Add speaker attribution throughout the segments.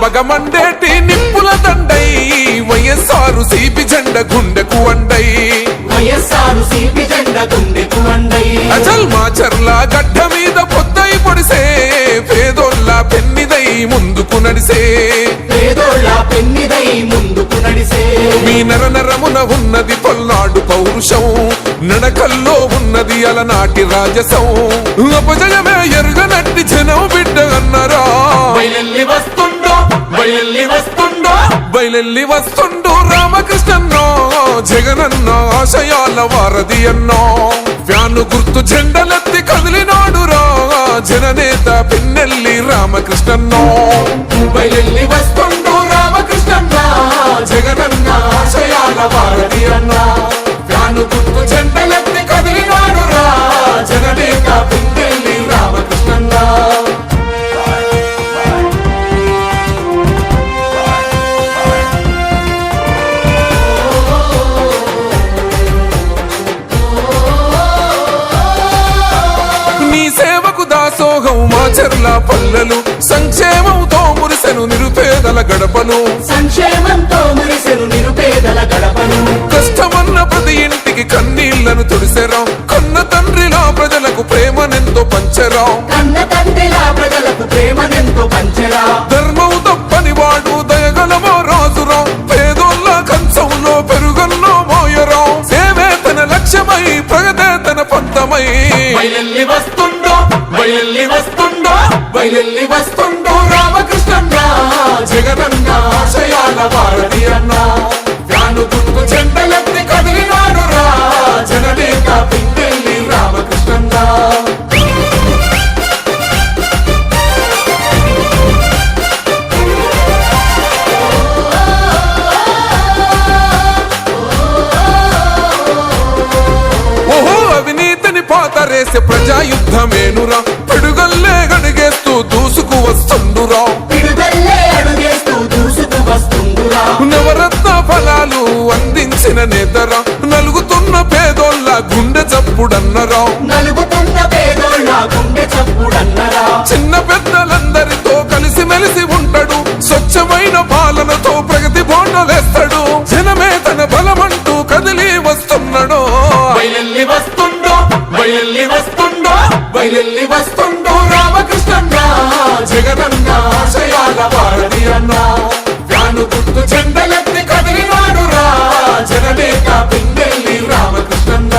Speaker 1: బగ మండేటి నిప్పుల దండై వైఎస్ఆర్ సిపి జెండ గుండెకు వండై అచల్ మాచర్ల గడ్డ మీద పొద్దై పొడిసే పేదోళ్ళ పెన్నిదై ముందుకు నడిసే మీ నర నరమున ఉన్నది పల్నాడు పౌరుషం నడకల్లో ఉన్నది అలనాటి రాజసం అపజయమే ఎరుగనట్టి జనం బిడ్డ అన్నరా బయలెల్లి వస్తుండో రామకృష్ణన్నో జగనన్న ఆశయాల వారధి అన్నో ఫ్యాను గుర్తు జెండలెత్తి కదిలినాడురా జననేత పిన్నెల్లి రామకృష్ణన్నో బయలెల్లి వస్తుండో రామకృష్ణన్న జగనన్న ఆశయాల వారధి అన్నో ఫ్యాను గుర్తు జెండలెత్తి కదిలినాడురా జననేత పిన్నెల్లి రామకృష్ణన్న దాసోహం మాచర్ల పల్లెలు సంక్షేమంతో మురిసెను నిరుపేదల గడపను కష్టమన్న ప్రతి ఇంటికి కన్నీళ్లను తుడిసెరా కన్న తండ్రిలా ప్రజలకు ప్రేమనెంతో పంచరా ధర్మం తప్పని వాడు దయగలమో రాజురా పేదోళ్ళ కంచంలో పెరుగన్నో మోయరా సేవే తన లక్ష్యమై ప్రగతే తన పంతమై బయలెల్లి వస్తుండో రామకృష్ణన్న జగనన్న ఆశయాల వారధి అన్న ఫ్యాను గుర్తు జెండలెత్తి కదిలినాడురా జననేత పిన్నెల్లి రామకృష్ణన్న ఓహో అవినీతిని పాతరేసే ప్రజాయుద్ధమేనురా పిడుగల్లే గడిగేస్తూ దూసుకు వస్తుండురా నవరత్న ఫలాలు అందించిన నేతరా నలుగుతున్న పేదోళ్ళ గుండె చప్పుడన్నరా చిన్న పెద్దలందరితో కలిసి మెలిసి ఉంటాడు స్వచ్ఛమైన పాలనతో ప్రగతి బోండలేస్తాడు జనమే తన బలమంటూ కదిలి వస్తున్నాడు బయలెల్లి వస్తుండో రామకృష్ణన్న జగనన్న ఆశయాల వారధి అన్న ఫ్యాను గుర్తు జెండలెత్తి కదిలినాడురా జననేత పిన్నెల్లి రామకృష్ణన్న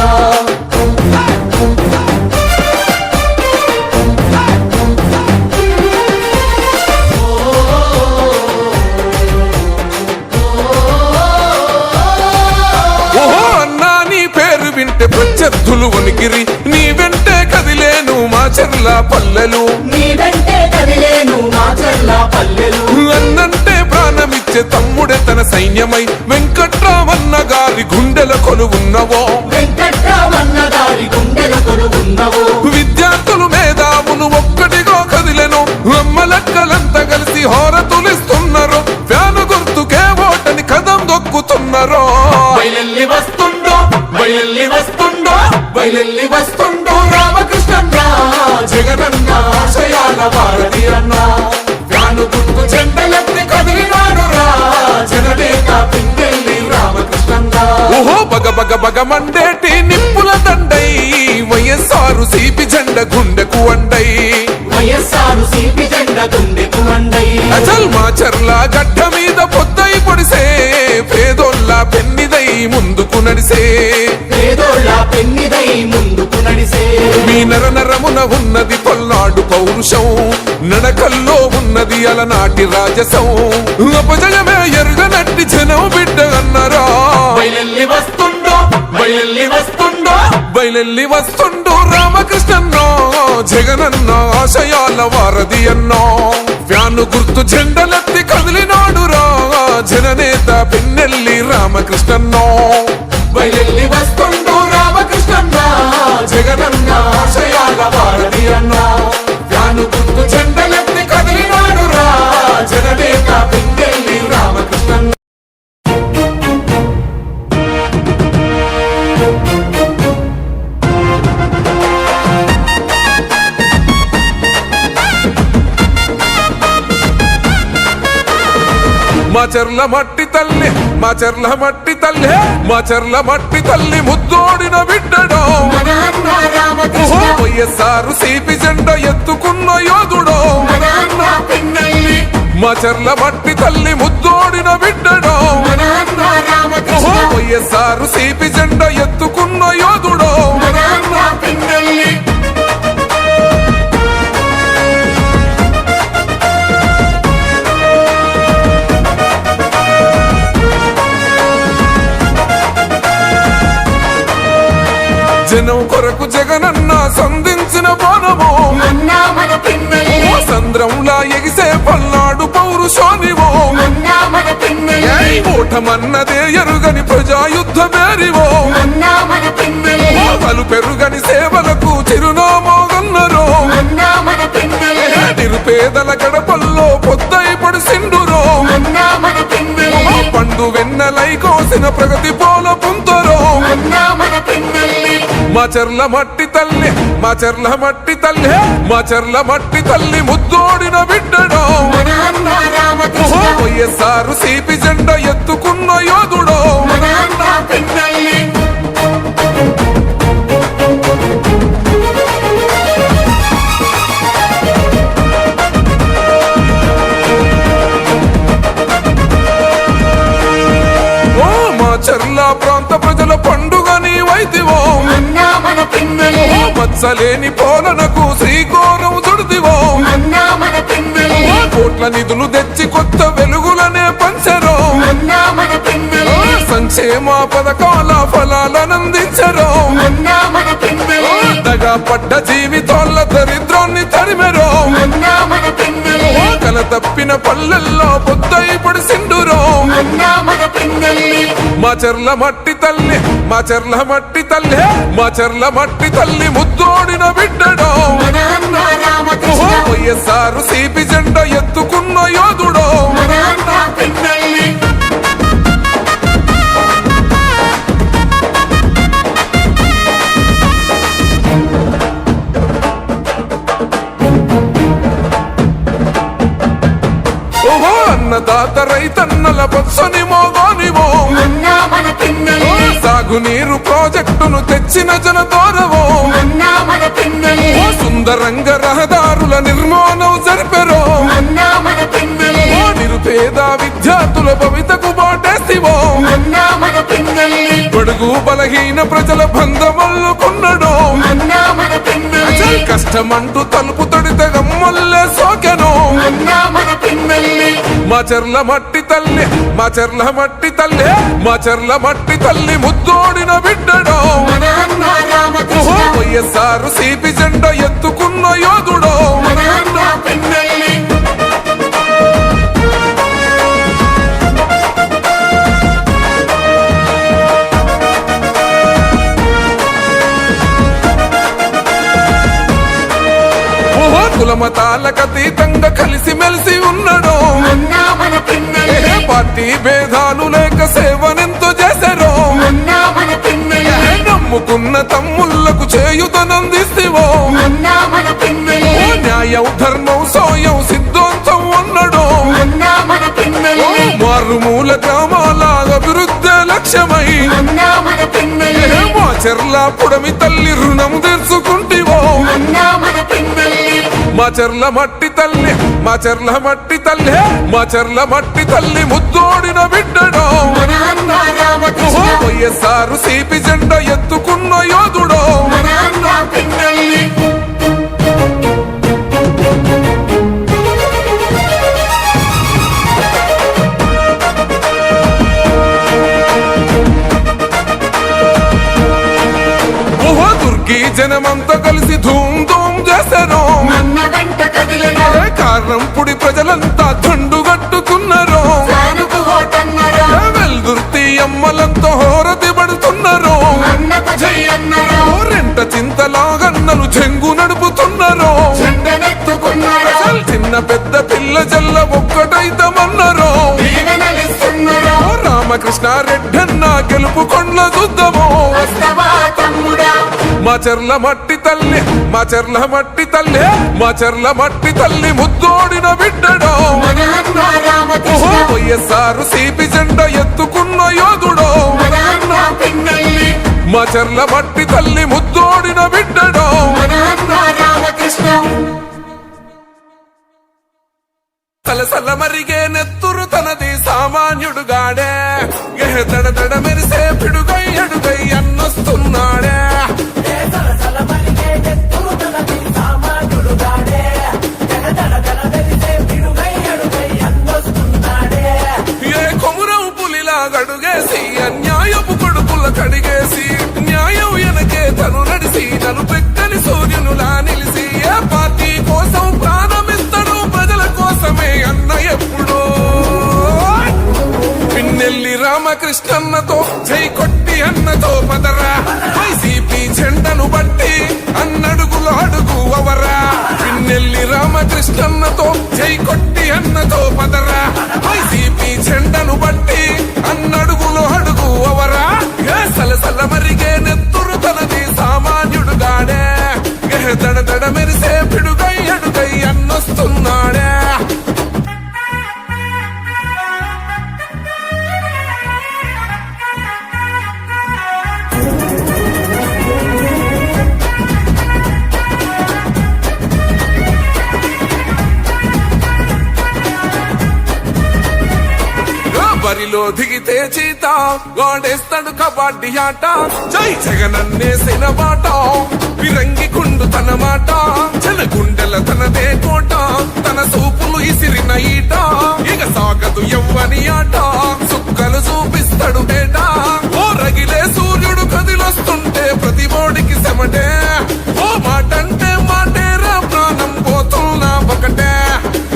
Speaker 1: ఓహో అన్నా నీ పేరు వింటే ప్రత్యర్థులు వణికిరి నీ వెంటే కదిలేను మాచర్ల పల్లెలు అన్నంటే ప్రాణమిచ్చే తమ్ముడే తన సైన్యమై వెంకట్రామన్న గారి గుండెల కొలువున్నవో విద్యార్థులు మేధావులు ఒక్కటిగా కదిలెను అమ్మలక్కలంతా కలిసి హోరతులిస్తున్నారు ఫ్యాను గుర్తుకే ఓటని కదం దొక్కుతున్నారు బయలెల్లి వస్తుండో రామకృష్ణన్న జగనన్న ఆశయాల వారధి అన్న ఫ్యాను గుర్తు జెండలెత్తి కదిలినాడురా జననేత పిన్నెల్లి రామకృష్ణన్న ఓహో బగ మండేటి నిప్పుల దండై వైఎస్ఆర్ సిపి జెండ గుండెకు వండై అచల్ మాచర్ల గడ్డ మీద పొద్దై పొడిసే పేదోళ్ళ పెన్నిదై ముందుకు నడిసే మీ నర నరమున ఉన్నది పల్నాడు పౌరుషం నడకల్లో ఉన్నది అలనాటి రాజసం అపజయమే ఎరుగనట్టి జనం బిడ్డ అన్నరా బయలెల్లి వస్తుండో రామకృష్ణన్నో జగనన్న ఆశయాల వారధి అన్నో ఫ్యాను గుర్తు జెండలెత్తి కదిలినాడురా జననేత పిన్నెల్లి రామకృష్ణన్నో బయలెల్లి వస్తుండో రామకృష్ణన్న జగనన్న ఆశయాల వారధి అన్నో ఫ్యాను గుర్తు జెండలెత్తి కదిలినాడురా జననేత పిన్నెల్లి రామకృష్ణన్న మాచర్ల మట్టి తల్లి మాచర్ల మట్టి తల్లి మాచర్ల మట్టి తల్లి ముద్దోడిన బిడ్డడో వైఎస్ఆర్ సిపి జెండా ఎత్తుకున్న యోధుడో మాచర్ల మట్టి తల్లి ముద్దోడిన బిడ్డడో వైఎస్ఆర్ సిపి జెండా ఎత్తుకున్న యోధుడో జనం కొరకు జగనన్న సంధించిన బోనమో సంద్రంలా ఎగిసే పల్నాడు పౌరుషోనివో ఓటమన్నదే ఎరుగని ప్రజాయుద్ధ మేరివో పలు పెరుగని సేవలకు చిరునామోగన్నరో నిరుపేదల గడపల్లో పొద్దై పడిసిండురో పండు వెన్నెలై కోసిన ప్రగతి పోల పుంతరో మాచర్ల మట్టి తల్లి మాచర్ల మట్టి తల్లి మాచర్ల మట్టి తల్లి ముద్దోడిన బిడ్డడో వైఎస్ఆర్ సిపి జెండా ఎత్తుకున్న యోధుడో మాచర్ల ప్రాంత ప్రజల పండుగ నీవైతివో మత్సలేని పోలనకు శ్రీకోరం చుడిదివో కోట్ల నిధులు తెచ్చి కొత్త వెలుగులనే పంచరో సంక్షేమ పథకాల ఫలాలనందించరో దగా పడ్డ జీవితాల దరిద్రాన్ని తరిమెరో కల తప్పిన పల్లెల్లో పొద్దై పడిసిండురో మాచర్ల మట్టి తల్లి మాచర్ల మట్టి తల్లి మాచర్ల మట్టి తల్లి ముద్దోడిన బిడ్డడో వైఎస్ఆర్ సిపి జెండా ఎత్తుకున్న యోధుడో అన్నదాత రైతన్నల పచ్చని మోగోనివో సాగునీరు ప్రాజెక్టును తెచ్చిన జనతోరవో సుందరంగ రహదారుల నిర్మాణం జరిపెరో నిరుపేద విద్యార్థుల భవితకు బాటేసివో బడుగు బలహీన ప్రజల బంధమల్లుకున్నడో కష్టమంటూ తలుపు తొడితే గమ్మల్లే సోకెనో మాచర్ల మట్టి తల్లి మాచర్ల మట్టి తల్లి మాచర్ల మట్టి తల్లి ముద్దోడిన బిడ్డడో వైఎస్ఆర్ సిపి జెండా ఎత్తుకున్న యోధుడో కులమతాలకు అతీతంగా కలిసి మెలిసి ఉన్నాడో పార్టీ భేదాలు లేక సేవనెంతో చేశారో నమ్ముకున్న తమ్ముళ్లకు చేయుతనందిస్తేవో న్యాయం ధర్మం సోయం సిద్ధాంతం అన్నాడో మారుమూల గ్రామాల అభివృద్ధి లక్ష్యమై మాచర్ల పుడమి తల్లి రుణం తీర్చుకుంటివో మాచర్ల మట్టి తల్లి మాచర్ల మట్టి తల్లి మాచర్ల మట్టి తల్లి ముద్దోడిన బిడ్డడో వైఎస్ఆర్ సిపి జెండా ఎత్తుకున్న యోధుడో దుర్గి జనమంతా కలిసి ధూమ్ ధూమ్ చేశారు కారణంపుడి ప్రజలంతా దండుగట్టుకున్నారు వెల్దుర్తి అమ్మలంతా హోరతి పడుతున్నారు రెంట చింతలాగన్నలు చెంగు నడుపుతున్నారు చిన్న పెద్ద పిల్ల జల్ల ఒక్కటైతమన్నారు రామకృష్ణారెడ్డి అన్న గెలుపు కొండ్ల చూద్దాము మాచర్ల మట్టి తల్లి మాచర్ల మట్టి తల్లి మాచర్ల మట్టి తల్లి ముద్దోడిన బిడ్డడో వైఎస్ఆర్ సిపి జెండా ఎత్తుకున్న యోధుడో మాచర్ల మట్టి తల్లి ముద్దోడిన బిడ్డడో సలసల మరిగే నెత్తురు తనది సామాన్యుడుగాడే దడ దడ మెరిసే పిడుగై అడుగై అన్నొస్తున్నాడే ఏ కొమురం పులిలా గడుగేసి అన్యాయపు కొడుకుల కడిగేసి న్యాయం వెనకే తను నడిసి నలుపెక్కని సూర్యునులా నిలిసి ఏ పార్టీ కోసం ప్రాణమిస్తాడు ప్రజల కోసమే అన్న ఎప్పుడో పిన్నెల్లి రామకృష్ణన్నతో జై కొట్టి అన్నతో పదరా వైసీపీ జెండను బట్టి అన్నడుగులో అడుగు అవరా పిన్నెల్లి రామకృష్ణన్నతో జై కొట్టి అన్నతో పదరా వైసీపీ జెండను బట్టి అన్నడుగులో అడుగు అవరా సలసల మరిగే నెత్తురు తనది సామాన్యుడుగాడే దడ దడ మెరిసే పిడుగై అడుగై అన్నొస్తున్నాడే బరిలో దిగితే చీత గోడేస్తాడు కబడ్డీ ఆట జై జగనన్నేసిన బాట విరంగి కుండు తన మాట జన గుండెల తనదే కోట తన సూపులు ఇసిరిన ఈట ఇక సాగదు ఎవ్వని ఆట సుక్కలు చూపిస్తాడు బేట ఓ రగిలే సూర్యుడు కదిలొస్తుంటే ప్రతి బోడికి సెమటే ఓ మాటంటే మాటేరా ప్రాణం పోతున్నా ఒకటే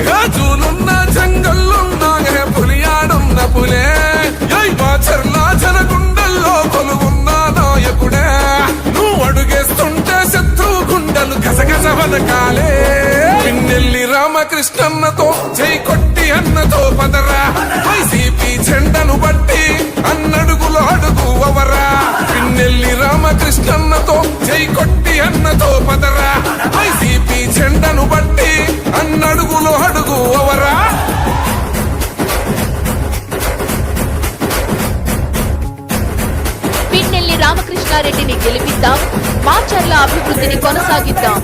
Speaker 1: రాజులున్న జంగల్లున్నా పులియాడున్న పులే మాచర్ల జనగుండల్లో కొలువున్న నాయకుడే నువ్వు అడుగేస్తుంటే శత్రువు గుండెలు గసగస వనకాలే పిన్నెల్లి రామకృష్ణన్నతో జై కొట్టి అన్నతో పదరా వైసీపీ జెండను బట్టి అన్నడుగులో అడుగు అవరా పిన్నెల్లి రామకృష్ణన్నతో జై కొట్టి అన్నతో పదరా వైసీపీ జెండను బట్టి అన్నడుగులో అడుగు అవరా
Speaker 2: పిన్నెల్లి రామకృష్ణారెడ్డిని గెలిపిద్దాం మాచర్ల అభివృద్ధిని కొనసాగిద్దాం.